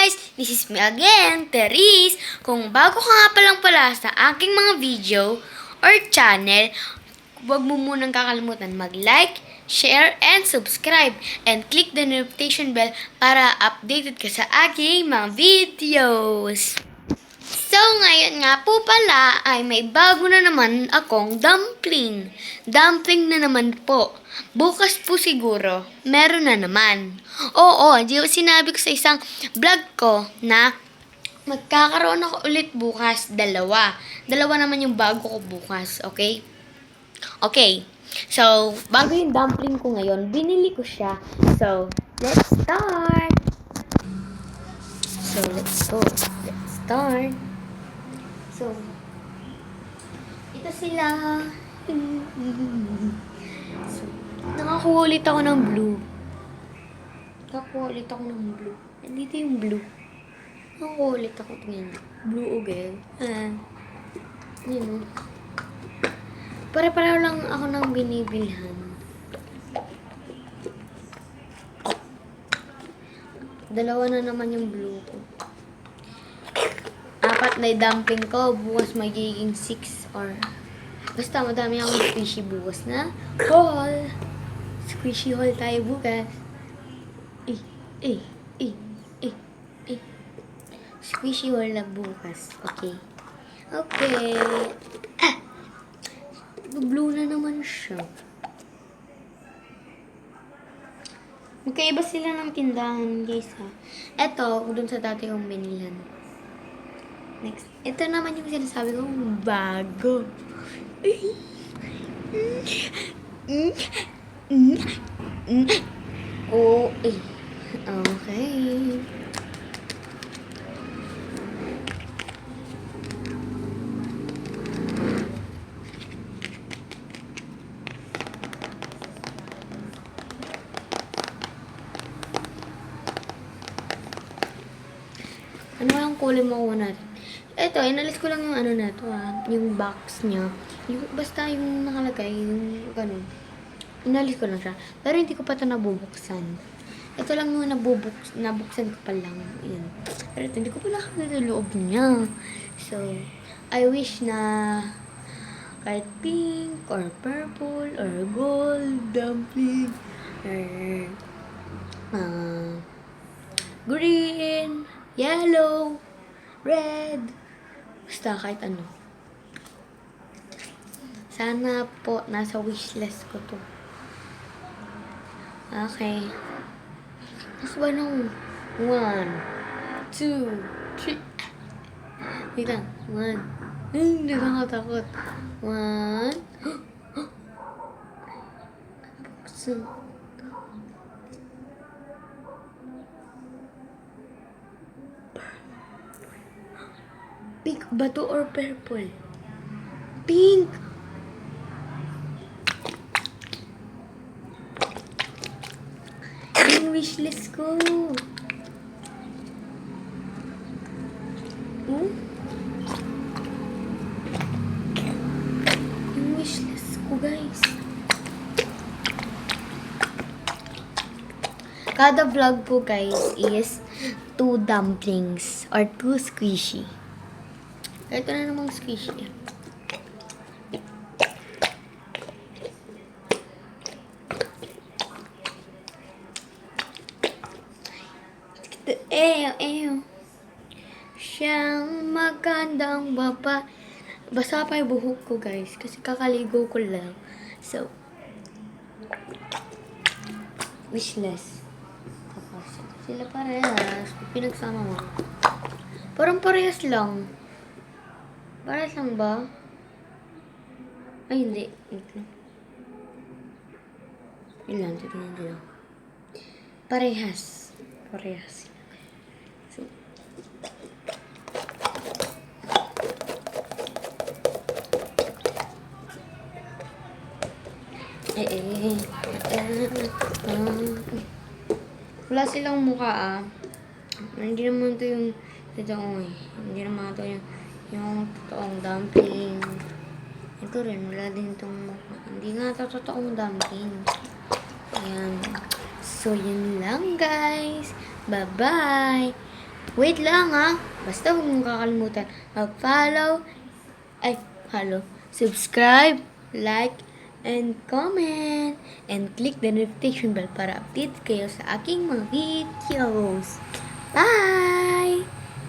guys! This is me again, Therese. Kung bago ka nga palang pala sa aking mga video or channel, huwag mo munang kakalimutan mag-like, share, and subscribe. And click the notification bell para updated ka sa aking mga videos. So, ngayon nga po pala ay may bago na naman akong dumpling. Dumpling na naman po. Bukas po siguro, meron na naman. Oo, di ba sinabi ko sa isang vlog ko na magkakaroon ako ulit bukas, dalawa. Dalawa naman yung bago ko bukas, okay? Okay, so, bago yung dumpling ko ngayon, binili ko siya. So, let's start! So, let's go. Let's start. So, ito sila. So, nakakuha ulit ako ng blue. Nandito yung blue. Nakakuha ulit ako. Tingnan. Blue again. Yun o. Pare-pareho lang ako ng binibilhan. Dalawa na naman yung blue ko. 4 na dumpling ko. Bukas magiging 6 or... Basta madami akong squishy bukas na haul. Squishy haul tayo bukas. Squishy haul na bukas. Okay. Okay. Blue na naman siya. Magkaiba sila ng tindahan, guys, ha. Eto, dun sa dati kong binilan. Next. Ito naman yung sinasabi kong bago. Okay. Ano ang kulay mo natin? Ito, inalis ko lang yung ano na to, yung box niya. Yung, basta yung nakalagay, yung ganun. Inalis ko lang siya. Pero hindi ko pa ito nabubuksan. Ito lang yung nabuksan ko pa lang. Yan. Pero ito, hindi ko pa nakakita yung loob niya. So, I wish na kahit pink, or purple, or gold, dumpling, or green, yellow, red, basta kahit ano. Sana po nasa wishlist ko to. Okay. Ako ba nung 1, 2, 3. Wait lang. 1. Hindi nakakatakot. 1. So, pink ba to or purple? Pink! Yung wishlist ko. Yung wishlist ko, guys. Kada vlog po, guys, is 2 dumplings or 2 squishy. Ito na namang squishy. Siyang magandang baba. Basa pa yung buhok ko, guys. Kasi kakaligo ko lang. So, wishless. Tapos, sila parehas. Pinagsama mo. Parang parehas lang. Parehas lang ba? Ay, hindi. Ilan? Tignan nila. Parehas. Parehas. So, wala silang mukha, Hindi naman to yung totoong Hindi naman to yung totoong dumpling. Ito rin, wala din itong mukha. Hindi nga ito totoong dumpling. Ayan. So, yun lang, guys. Bye-bye. Wait lang ha. Basta huwag mong kakalimutan mag-follow, subscribe, like, and comment. And click the notification bell para update kayo sa aking mga videos. Bye!